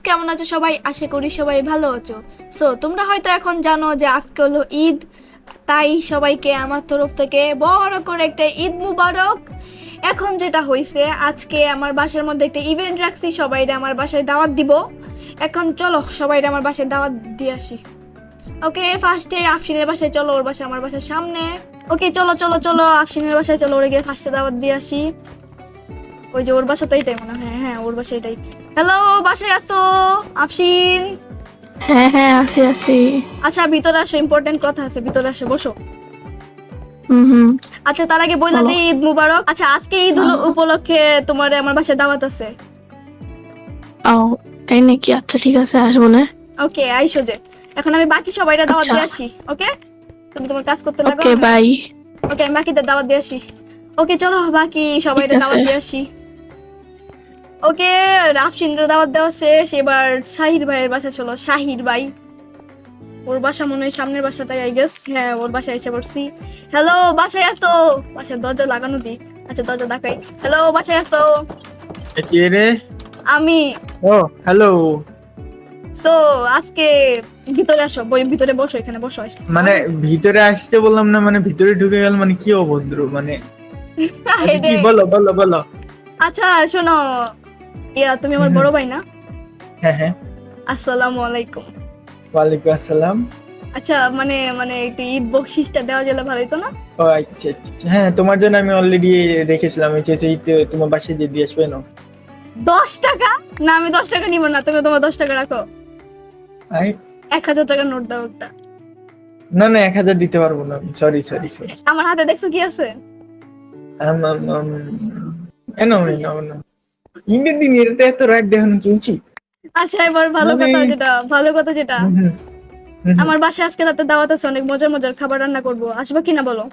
কেমন আছো সবাই? আশা করি সবাই ভালো আছো। সো তোমরা হয়তো এখন জানো যে আজকে হলো ঈদ, তাই সবাইকে আমার তরফ থেকে বড় করে একটা ঈদ মুবারক। এখন যেটা হয়েছে, আজকে আমার বাসার মধ্যে একটা ইভেন্ট রাখছি, সবাইরে আমার বাসায় দাওয়াত দিব। এখন চলো সবাইরে আমার বাসায় দাওয়াত দিয়ে আসি। ওকে, ফার্স্টে আফসিনের বাসায় চলো, ওর বাসা আমার বাসার সামনে। ওকে চলো চলো চলো আফসিনের বাসায় চলো, ওরে গিয়ে ফার্স্টে দাওয়াত দিয়ে আসি। ওই যে ওর বাসা তো এইটাই মনে হয়, হ্যাঁ হ্যাঁ ওর বাসা এটাই। হ্যালো, বাসায় আসো আফসিন? হ্যাঁ হ্যাঁ, আছি আছি। আচ্ছা ভিতরে আসো, ইম্পর্টেন্ট কথা আছে, ভিতরে আসো, বসো। হুম। আচ্ছা তার আগে বইলা বলো। দিই ঈদ মুবারক। আচ্ছা আজকে ঈদ উপলক্ষে তোমার আমার বাসায় দাওয়াত আছে। ও, তাই নাকি? আচ্ছা ঠিক আছে, আসবো না। ওকে আইসো যে। এখন আমি বাকি সবাইরা দাওয়াত আচ্ছা। দিয়ে আসি। ওকে, তুমি তোমার কাজ করতে লাগো। Okay bye. ওকে আমি বাকিদের দাওয়াত দিয়ে আসি। ওকে চলো বাকি সবাইরা ঠিক আছে। দাওয়াত দিয়ে আসি। ওকে, আফসিনরা দাওয়াত দেওয়া শেষ, এবার শাহির ভাইয়ের বাসা চলো। শাহির ভাই, ওর বাসা মনে হয় সামনের বাসাটাই, আই গেস। হ্যাঁ ওর বাসায় এসে পড়ছি। হ্যালো, বাসায় আসো? বাসায় দরজা লাগানো দি। আচ্ছা দরজা দেখাই। হ্যালো, বাসায় আসো? কে রে? আমি। ও হ্যালো। সো আজকে ভিতরে আসো, বই ভিতরে বসো, এখানে বসো। মানে ভিতরে আসতে বললাম না, মানে ভিতরে ঢুকে গেল, মানে কি অভদ্র মানে। আরে কি দে। বলো বলো বলো। আচ্ছা শোনো, ইয়া তুমি আমার বড় ভাই না? হ্যাঁ হ্যাঁ। আসসালামু আলাইকুম। ওয়ালাইকুম আসসালাম। আচ্ছা মানে মানে একটু ঈদ বকশিসটা দেওয়া গেলে ভালো হতো না? ও আচ্ছা আচ্ছা আচ্ছা। হ্যাঁ তোমার জন্য আমি অলরেডি রেখেছিলাম, এই যে তোমার বাসায় দিয়ে দিয়ে আসবে না। 10 টাকা? না আমি 10 টাকা নিব না, তুমি তোমার 10 টাকা রাখো। আই 1000 টাকা নোট দাও একটা। না না, 1000 দিতে পারবো না, সরি সরি সরি। আমার হাতে দেখছো কি আছে? এনো এনো এনো। ঈদের দিন এর এত রাগ দেখানো কি উচিত? আচ্ছা এবার ভালো মানে- কথা যেটা, ভালো কথা যেটা, হুম, হুম, হুম। আমার বাসায় আজকে রাতে দাওয়াত আছে, অনেক মজার মজার খাবার রান্না করবো, আসবে কিনা বলো?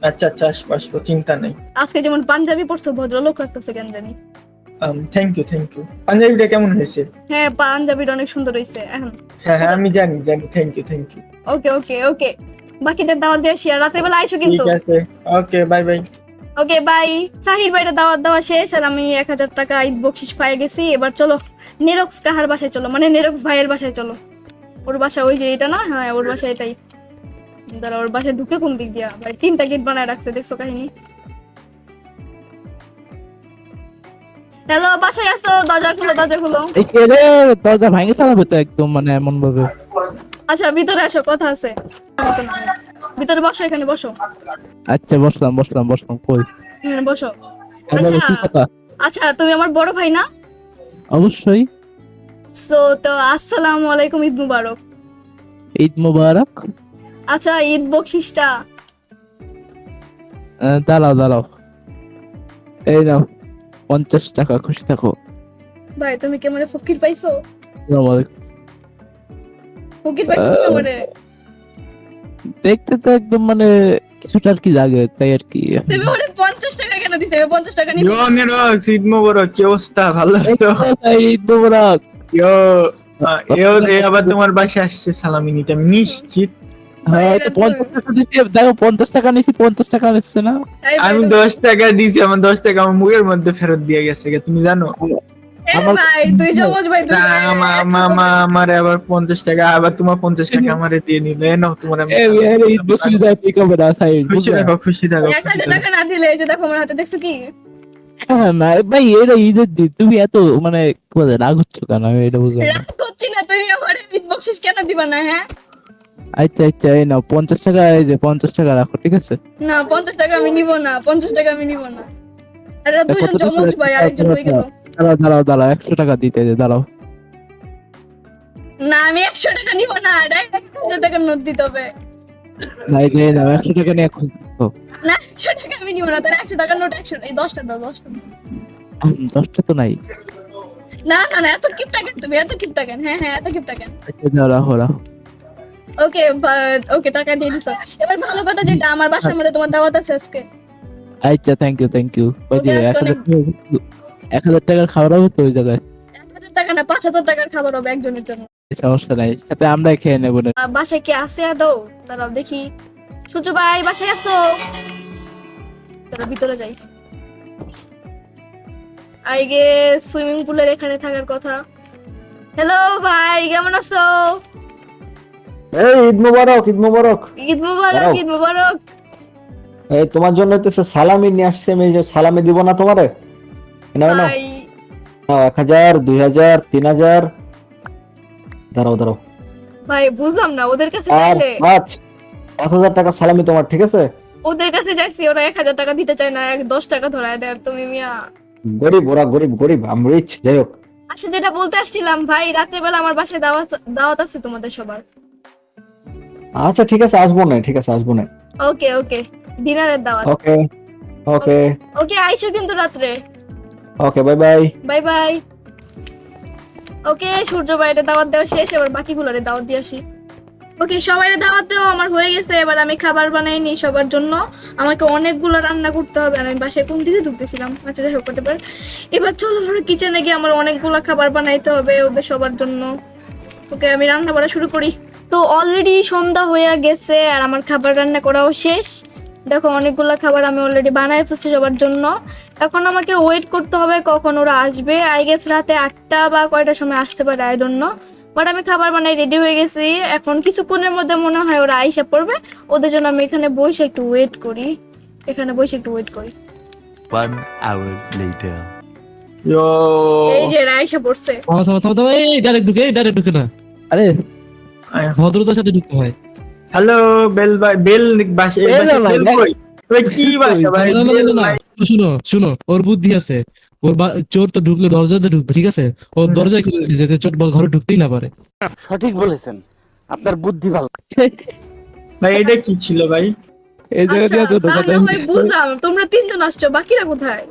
আচ্ছা আচ্ছা, আসবো আসবো, চিন্তা নেই। আজকে যেমন পাঞ্জাবি পরছো, ভদ্রলোক লাগতেছে কেন জানি। Thank you thank you. পাঞ্জাবিটা কেমন হয়েছে? হ্যাঁ পাঞ্জাবিটা অনেক সুন্দর হয়েছে এখন। হ্যাঁ হ্যাঁ আমি জানি জানি, থ্যাংক ইউ থ্যাংক ইউ। ওকে ওকে ওকে, বাকিদের দাওয়াত দিয়ে আসি, আর রাতের বেলা আইসো কিন্তু। ঠিক আছে, ওকে bye bye. Okay bye. Sahir ভাইটা দাওয়াত দেওয়া শেষ, আর আমি 1000 টাকা ঈদ বকশিস পাই গেছি। এবার চলো নেরক্স কাহার বাসায় চলো, মানে নেরক্স ভাইয়ের বাসায় চলো। ওর বাসা ওই যে এটা না? হ্যাঁ ওর বাসা এটাই। দাঁড়া, ওর বাসায় ঢুকে কোন দিক দিয়া? ভাই 3টা গেট বানায় রাখছে, দেখছো কাহিনী? হ্যালো, বাসায় আসো? দরজা খুলো, দরজা খুলো। এই কে রে? দরজা ভাঙে ফেলাবে তো একদম, মানে এমন ভাবে। আচ্ছা ভিতরে আসো, কথা আছে। ভিতরে বসো, এখানে বসো। আচ্ছা বসলাম বসলাম বসলাম, কই? বসো। হ্যাঁ, আচ্ছা বলো, কি কথা? আচ্ছা তুমি আমার বড় ভাই না? অবশ্যই। সো তো আসসালামু আলাইকুম, ঈদ মুবারক। ঈদ মোবারক। আচ্ছা ঈদ বকশিসটা। দাঁড়াও দাঁড়াও, এই নাও 50 টাকা, খুশি থাকো। ভাই তুমি কে মানে ফকির পাইছো? আসসালামু আলাইকুম। ফকির পাইছো তুমি আমারে? দেখতে তো একদম মানে কিছুটা আর কি লাগে, তাই আর কি। তুমি আমারে 50 টাকা কেন দিছো? আমি 50 টাকা নিব। ইয়ো নিরক, ঈদ মোবারক, কি অবস্থা? ভালো আছো? ঈদ মোবারক। ইয়ো ইয়ো, আবার তোমার বাসায় আসছে সালামি নিতে, আমি নিশ্চিত। হ্যাঁ তো 50 টাকা দিচ্ছি, দেখো 50 টাকা নিচ্ছি, 50 টাকা নিচ্ছে না। এই ভাই আমি তুমি- 10 টাকা দিয়েছি, আমার 10 টাকা আমার মুখের মধ্যে ফেরত দিয়ে গেছে, তুমি জানো? এই ভাই তুই জমজ ভাই তুই। আমার আবার 50 টাকা, আবার তোমার 50 টাকা আমারে দিয়ে নিলে, নাও তোমার আমি ঈদ বকশিস দেয়, ঠিক হবে না সাইড। খুশি থাকো খুশি থাকো। 1000 টাকা না দিলে এই যে দেখো আমার হাতে, দেখছো কি? হ্যাঁ না ভাই, এটা ঈদের দিন, তুমি এত মানে কি বলে রাগ হচ্ছ কেন? আমি এটা বুঝলাম না। রাগ করছি না, তুমি আমার ঈদ বকশিস কেন দিবা না? হ্যাঁ আচ্ছা আচ্ছা, এই নাও 50 টাকা, এই যে 50 টাকা রাখো, ঠিক আছে? না 50 টাকা আমি নিব না, 50 টাকা আমি নিব না। এটা দুজন কত টাকা জমজ ভাই, আরেকজন হয়ে গেল। দাঁড়াও দাঁড়াও দাঁড়াও, 100 টাকা দিতে যে, দাঁড়াও। না আমি 100 টাকা নিব না, এটা 1000 টাকার নোট দিতে হবে। না এই যে নাও, 100 টাকা নিয়ে এখন দেখো। না 100 টাকা আমি নিব না, তাহলে 100 টাকার নোট 100, এই 10টা দাও, 10টা দাও। 10টা তো নাই। না না না, এত কিপটা কেন তুমি? এত কিপটা কেন? হ্যাঁ হ্যাঁ এত কিপটা কেন? আচ্ছা যাও, রাখো রাখো। ওকে ওকে, টাকা দিয়ে দিছো। এবার ভালো কথা যেটা, আমার বাসার মধ্যে তোমার দাওয়াত আছে আজকে। আচ্ছা থ্যাংক ইউ থ্যাংক ইউ। ওই যে Okay, আজকে 1000 টাকার খাবার হবে তো ওই জায়গায়। 1000 টাকা না, 5000 টাকার খাবার হবে একজনের জন্য। সমস্যা নাই, সাথে আমরাই খেয়ে নেবো না। বাসায় কি আছে আদৌ? দাঁড়াও দেখি। সূর্য ভাই বাসায় আসো? দাঁড়াও ভিতরে যাই। আই গেস সুইমিং পুলের এখানে থাকার কথা। হ্যালো ভাই, কেমন আছো? এই ঈদ মোবারক, ঈদ মোবারক। ঈদ মুবারক, দাঁড়াও। ঈদ মুবারক। এই তোমার জন্য তো সালামি নিয়ে আসছে, আমি যে সালামি দিব না তোমারে? নাও নাও ভাই নাও, 1000, 2000, 3000। দাঁড়াও দাঁড়াও, ভাই বুঝলাম না, ওদের কাছে আর চাইলে 5,000 টাকা সালামি তোমার, ঠিক আছে? ওদের কাছে যাইছি, ওরা 1000 টাকা দিতে চায় না, 10 টাকা ধরায় দেয়। তুমি মিয়া, গরিব, ওরা গরিব, গরিব, আম রিচ। যাই হোক, আচ্ছা যেটা বলতে আসছিলাম ভাই, রাত্রেবেলা আমার বাসায় দাওয়াত আছে তোমাদের সবার। আচ্ছা ঠিক আছে, আসবো না, ঠিক আছে আসবো না। ওকে ওকে, ডিনারের দাওয়াত। ওকে ওকে ওকে আইসো কিন্তু রাত্রে। Okay, bye bye. Bye bye. Okay Surya ভাইরে দাওয়াত দেওয়া শেষ, এবার বাকিগুলোরে দাওয়াত দিয়ে আসি। ওকে সবাইরে দাওয়াত দেওয়া আমার হয়ে গেছে, এবার আমি খাবার বানাই নি সবার জন্য। আমাকে অনেকগুলো রান্না করতে হবে, আর আমি বাসায় কোন দিকে ঢুকতেছিলাম। আচ্ছা যাই হোক, এবার চলো আমার কিচেনে গিয়ে আমার অনেকগুলো খাবার বানাইতে হবে ওদের সবার জন্য। ওকে আমি রান্না করা শুরু করি। তো অলরেডি সন্ধ্যা হয়ে গেছে আর আমার খাবার রান্না করাও শেষ। দেখো অনেকগুলো খাবার আমি অলরেডি বানাই ফেলছি সবার জন্য। এখন আমাকে ওয়েট করতে হবে কখন ওরা আসবে। আই গেস রাতে 8টা বা কয়টার সময় আসতে পারে, আই ডোন্ট নো। বাট আমি খাবার বানাই রেডি হয়ে গেছি, এখন কিছুক্ষণের মধ্যে মনে হয় ওরা আইসা পড়বে। ওদের জন্য আমি এখানে বসে একটু ওয়েট করি, এখানে বসে একটু ওয়েট করি। 1 hour later. ইয়ো, এই যে এরা আইসা পড়ছে। থামা, এই ডাইরেক্ট ঢুকে না, আরে ভদ্রতার সাথে ঢুকতে হয়। হ্যালো বেল ভাই, বেল বাসা, এই বেল বাসা ভাই, বেল কই? ওই কি বাসা ভাই? না, না, বেল না, না, ভাই। শুনো, ওর বুদ্ধি আছে। চোর তো ঢুকলে দরজাতে ঢুকবে, ঠিক আছে? ও দরজায় খুলে দিয়েছে যাতে চোর ঘরে ঢুকতেই না পারে। সঠিক বলেছেন, আপনার বুদ্ধি ভালো। ভাই এটা কি ছিল ভাই? এই জায়গা আচ্ছা দিয়ে তো তা না হয় বুঝলাম, তোমরা 3 জন আসছো, বাকিরা কোথায়?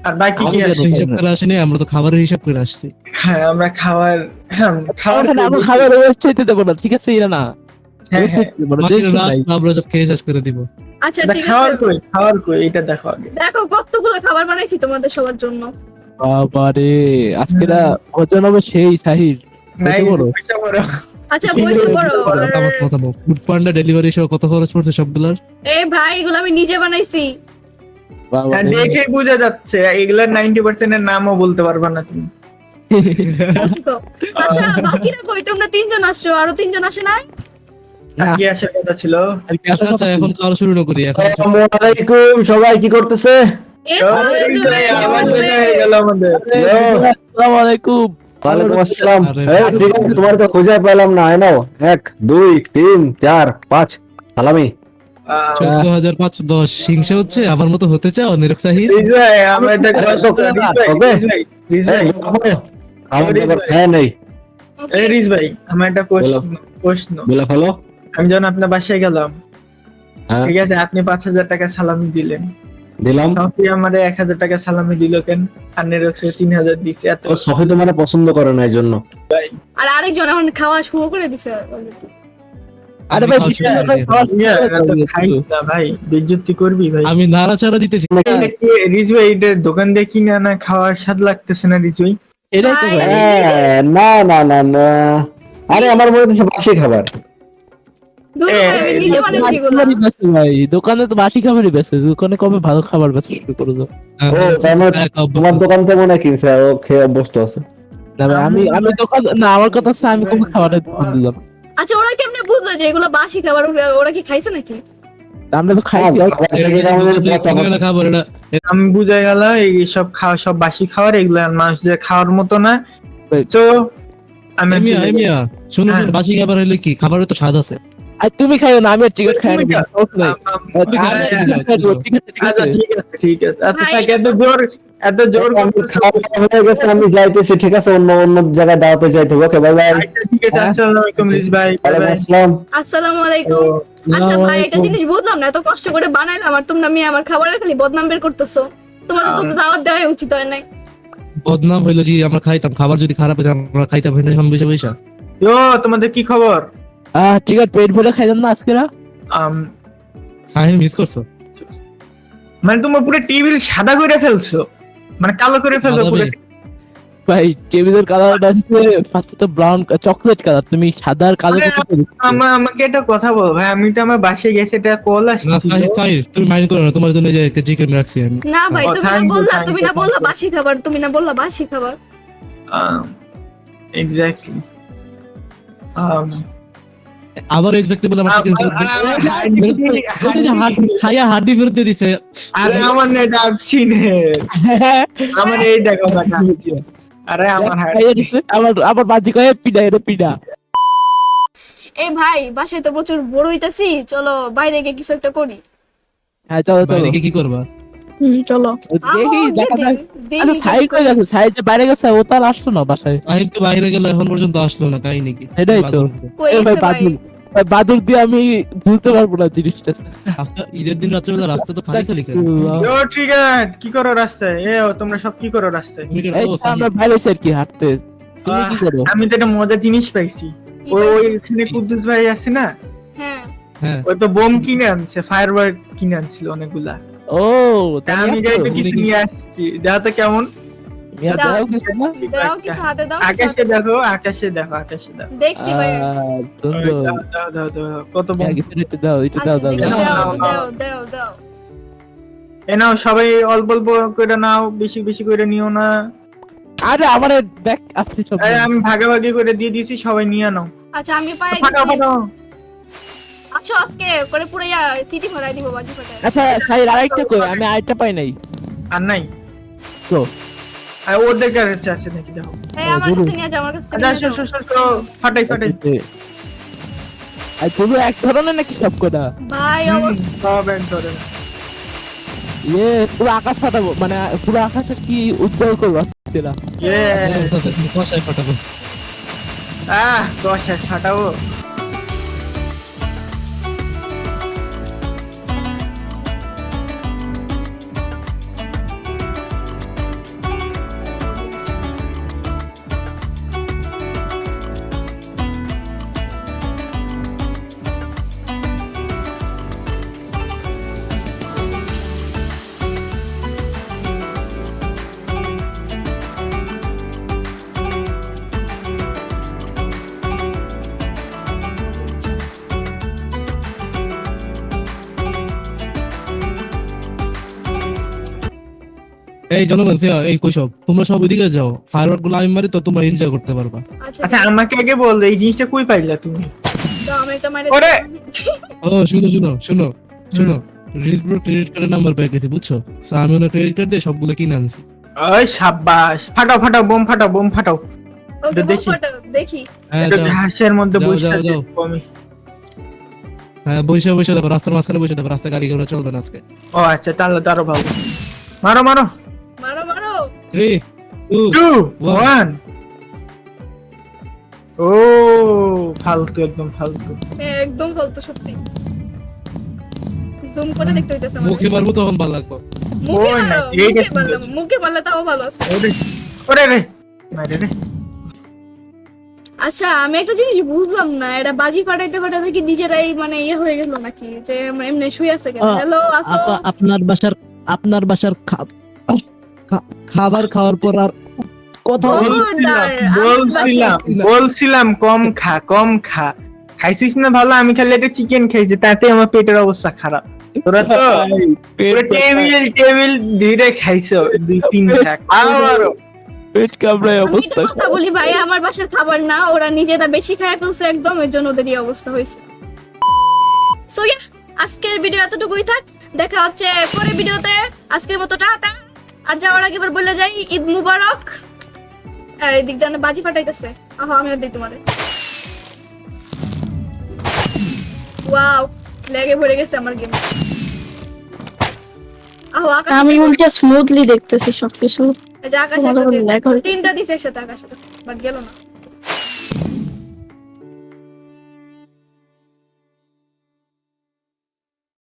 আর বাকি কি আমাদের আছে? তো হিসাব করে আসেনি, আমরা তো খাবারের হিসাব করে আসছি। হ্যাঁ আমরা খাওয়ার, হ্যাঁ খাওয়ার আমরা খেয়ে খাবার ওয়েস্ট হইতে দেবো না, ঠিক আছে? এরা না হ্যাঁ waste হ্যাঁ। হইতে দেবো না, বাকিরা দেখছো ভাই? রাস্তা আমরা সব খেয়ে শেষ করে দিব। আচ্ছা আচ্ছা, ঠিক খাওয়ার আছে, কই, খাওয়ার কই এটা দেখো আগে। দেখো কতগুলো খাবার বানাইছি তোমাদের সবার জন্য। বাবারে, আজকেরা ভোজন হবে সেই সাহির। নাই বড়। পয়সা বড়। আচ্ছা বসে পড়ো। থামো, ফুড পান্ডা ডেলিভারি সহ কত খরচ পড়ছে সবগুলার? এই ভাই এগুলো আমি নিজে বানাইছি। হ্যাঁ বাবারে। দেখে বোঝা যাচ্ছে এগুলার 90% এর নামও বলতে পারবা না তুমি। দেখো। আচ্ছা বাকিরা কই? তোমরা 3 জন আসছো, আরো 3 জন আসে নাই? আর কি আসার কথা ছিল? আর কি আচ্ছা আচ্ছা, এখন খাওয়া শুরু না করি এখন। আসসালামু আলাইকুম, সবাই কি করতেছে? এই তো এই যে আবার দেখা হয়ে গেল আমাদের। আসসালামু আলাইকুম। ওয়ালাইকুম আসসালাম। আরে এই ঠিক আছে, তোমার তো খুঁজে পেলাম না। আয় নাও, 1 2 3 4 5 সালামি। 14,510 হিংসা হচ্ছে, আমার মতো হতে চাও নিরুৎসাহী? রিজ ভাই, আমার একটা প্রশ্ন। ওকে। রিজ ভাই, আমার ব্যাপার হ্যাঁ নেই, এই রিজ ভাই, আমার একটা প্রশ্ন। বলে ফেলো। আমি যখন আপনার বাসায় গেলাম, হ্যাঁ ঠিক আছে, আপনি 5,000 টাকা সালামি দিলেন, দিলাম। সফি আমারে 1,000 টাকা সালামি দিল কেন? আর নিরক্সে 3,000 দিছে। এত ও সফি তোমার পছন্দ করে না এই জন্য। আর আরেকজন এখন খাওয়া শুরু করে দিছে already। আরে ভাই, খাওয়া শুরু করে দিই। ইয়া, এত খাইস না ভাই, বেইজ্জতি করবি ভাই। আমি নাড়াচাড়া দিতেছি। এটা কি রিজ ভাই, এটা দোকান দিয়ে কিনে আনা খাওয়ার স্বাদ লাগতেছে না রিজ ভাই? এটাই তো ভাই। হ্যাঁ, না না না না, আরে আমার মনে হচ্ছে বাসি খাবার। দূর ভাই, আমি নিজে বানাইছি এগুলো। খাবারই বেচে ভাই, দোকানে তো বাসি খাবারই বেচে, দোকানে কবে ভালো খাবার বেচা শুরু করবো? ও তার মানে তোমার দোকান থেকে মনে হয় কিনছে, ও খেয়ে অভ্যস্ত আছে। না ভাই, আমি দোকান না, আমার কথা হচ্ছে আমি কবে খাবার দিলাম। আচ্ছা ওরা কেমনে বুঝলো যে এগুলো বাসি খাবার? ওরা কি খাইছে নাকি? আমরা তো খাই খাবার থেকে আমাদের পচা পচা- খাবার এটা আমি বুঝে গেল এই সব খাওয়া, সব বাসি খাবার, এগুলো মানুষদের খাওয়ার মতো না। তো আমি এমিয়া এমিয়া শুনো, হ্যাঁ। বাসি খাবার হলে কি? খাবারের তো স্বাদ আছে। আর তুমি খাইও না, আমি টিকিট খাই না। তুমি খাও। সমস্যা নাই। আচ্ছা ঠিক আছে ঠিক আছে। আচ্ছা ভাই, থাক, এত জোর আমি করতেছো। খাওয়া দাওয়া হয়ে গেছে, আমি যাইতেছি, ঠিক আছে? অন্য অন্য জায়গায় দাওয়াতে যাইতে হবে। ওকে, বাই বাই। আচ্ছা ঠিক আছে, আসসালামু আলাইকুম রিজ ভাই। ওয়ালাইকুম আসসালাম। আসসালামু আলাইকুম। আচ্ছা ভাই, একটা জিনিস বুঝলাম না, এত কষ্ট করে বানাইলাম আর তোমরা আমি আমার খাবারের খালি বদনাম বের করতেছো। তোমাদের তো দাওয়াত দেওয়া উচিত হয় নাই। বদনাম হইলো যে আমরা খাইতাম, খাবার যদি খারাপ হইতো আমরা খাইতাম বেশি পয়সা। ইয়ো, তোমাদের কি খবর? ঠিক আছে, পেট ভরে খাইলাম না আজকে না। সাহিল মিস করছো? মানে তোমার পুরো টেবিল সাদা করে ফেলছো, মানে কালো করে ফেলছো পুরো। ভাই টেবিলের কালারটা হচ্ছে ফার্স্টে তো ব্রাউন চকলেট কালার, তুমি সাদা আর কালো আরে, আমাকে একটা কথা বল ভাই, আমি তো আমার বাসায় গেছি, এটা কল না আসছে। সাহিল তুমি মাইন্ড করো না, তোমার জন্য যে একটা চিকেন রাখছি আমি। না ভাই, ও, তুমি না thank you, বললা, thank তুমি you, না বললা thank you. বাসি খাবার, তুমি না বললা বাসি খাবার। এক্স্যাক্টলি আবার এক্স্যাক্টলি বলে আমার চিকেন ফেরত খাইয়া হাড্ডি ফেরত দিয়ে দিছে। আরে আমার নেট আপসি নেট আমার এই দেখো কথা আরে আমার আমার বাজি কয়ে পিডা এটা পিডা। এই ভাই বাসায় তো প্রচুর বড় হইতাছি, চলো বাইরে গিয়ে কিছু একটা করি। হ্যাঁ চলো চলো বাইরে গিয়ে কি করবা? চলো। দেখি আহো, দেখা যাক। দেখি আচ্ছা সাইড কই গেছে, সাইড যে বাইরে গেছে ও তার আসলো না বাসায়। আহির তো বাইরে গেল এখন পর্যন্ত আসলো না, তাই নাকি? সেটাই তো। কই এ ভাই গেছে ভাই? বাদুর দিয়ে আমি বুঝতে পারবো না জিনিসটা। রাস্তা ঈদের দিন রাত্রেবেলা রাস্তা তো খালি খালি কেন? ইয়ো ট্রিগার কি করো রাস্তায় তোমরা সব কি করো রাস্তায়? তুমি কি এই ও তো সাহিল, আমরা বাইরে এসে আর কি হাঁটতে। তুমি কি করো? আমি তো একটা মজার জিনিস পাইছি। কি ওইখানে কুদ্দুস ভাই আছে না, হ্যাঁ হ্যাঁ ওই তো বোম কিনে আনছে, ফায়ারওয়ার্ক কিনে আনছিল অনেকগুলা। ও তা আমি যাই তো কিছু নিয়ে আসছি, দেখা তো কেমন। মিয়া দাও কিছু না? দাও কিছু হাতে দাও, কিছু আকাশে হাতে দাও। দেখো, আকাশে দেখো, আকাশে দেখো। দেখছি ভাই। সুন্দর। দাও, দাও, দাও, দাও, কত বোম। মিয়া কিছু একটু দাও, একটু আচ্ছা দাও দাও দেখি, দাও। দাও দাও, দাও দাও দাও। এ নাও সবাই অল্প অল্প করে নাও, বেশি বেশি করে নিও না। আরে আমার দেখ আসছে সব। আমি ভাগাভাগি করে দিয়ে দিয়েছি, সবাই নিয়ে নাও। আচ্ছা আমি পাই ফাটাও গেছি। ফাটাও। আচ্ছা আজকে করে পুরো সিটি ভরাই দিব বাজি ফাটায়। আচ্ছা সাইড আরেকটা কই, আমি আরেকটা পাই নাই। আর নাই তো আর ওদের কাছে আছে নাকি দেখো। হ্যাঁ আমার কাছে নিয়ে যাও, আমার কাছে আচ্ছা নিয়ে যাও। ফাটাই ফাটাই। আর তুমি এক ধরনের নাকি সব কটা? ভাই অবস্থা সব এক ধরে না। ইয়ে পুরো আকাশ ফাটাবো, মানে পুরো আকাশে কি উজ্জ্বল করবো সেটা। কষায় ফাটাবো। দশ ফাটাবো। এই জনগণ এই কৈশব তোমরা সব ওইদিকে যাও, ফায়ারওয়ার্ক গুলো আমি মারি তো তোমরা এনজয় করতে পারবা। আচ্ছা আমাকে আগে বল, এই জিনিসটা কই পাইলা তুমি? দাও আমি একটা মাইরে ওরে! ও শুনো শুনো শুনো শুনো, রিলিজ ব্রো ক্রেডিট কার্ডের নাম্বার পেয়ে গেছি বুঝছো? So, আমি ওনার ক্রেডিট কার্ড দিয়ে সবগুলো কিনে আনছি। ওই সাব্বাস, ফাটাও ফাটাও, বোম ফাটাও, বোম ফাটাও। ওকে দেখি। দেখি। হ্যাঁ এটা যাও, ঘাসের মধ্যে যাও, বসে যাও, আছে যাও। আমি। হ্যাঁ বসে বসে দেখো, রাস্তার মাঝখানে বসে দেখো, রাস্তা গাড়ি ঘোড়া চলবে না আজকে। ও আচ্ছা তাহলে তো আরো ভালো। মারো মারো। মারো মারো। 3 2 2 One. 1। ও ফালতু, একদম ফালতু। একদম ফালতু সত্যি। জুম করে দেখতে হইতাছে আমার। মুখে মারবো তখন ভালো লাগবে। মুখে ওই না, মারো, এইটা মুখে মারলে, সুন্দর। মুখে মারলে তাও ভালো আছে। ওরে ওরে রে মারে রে। আচ্ছা আমি একটা জিনিস বুঝলাম না, এটা বাজি ফাটাইতে ফাটাইতে কি নিজেরাই মানে ইয়ে হয়ে গেল নাকি, যে এমনি শুয়ে আছে কেন? হ্যালো আসো। আপনার বাসার খাবার খাওয়ার পর আর কথা বলছিলাম কম খা, কম খা। খাইছিস না ভালো, আমি খালি একটা চিকেন খাইছি, তাতে আমার পেটের অবস্থা খারাপ। তোরা তো পুরো টেবিল ধীরে খাইছো, 2-3 টা খাও আরো। পেট কামড়ায় আমি অবস্থা। একটা কথা বলি ভাই, আমার বাসার খাবার না, ওরা নিজেরা বেশি খায় ফেলছে একদম, এর জন্য ওদের এই অবস্থা হয়েছে। সো ইয়া, আজকের ভিডিও এতটুকুই থাক, দেখা হচ্ছে পরের ভিডিওতে। আজকের মতো টাটা। আর যাওয়ার আগে এবার বলে যাই ঈদ মুবারক। আর এদিক দিয়ে বাজি ফাটাইতেছে, আহা আমিও দিই তোমারে। ওয়াও, লেগে ভরে গেছে আমার গেম। আহো আকাশ, আমি উল্টা স্মুথলি দেখতেছি সবকিছু। এই যে আকাশে তোমাদের একটা lag হয়েছে। 3টা দিছে একসাথে আকাশে, বাট গেল না।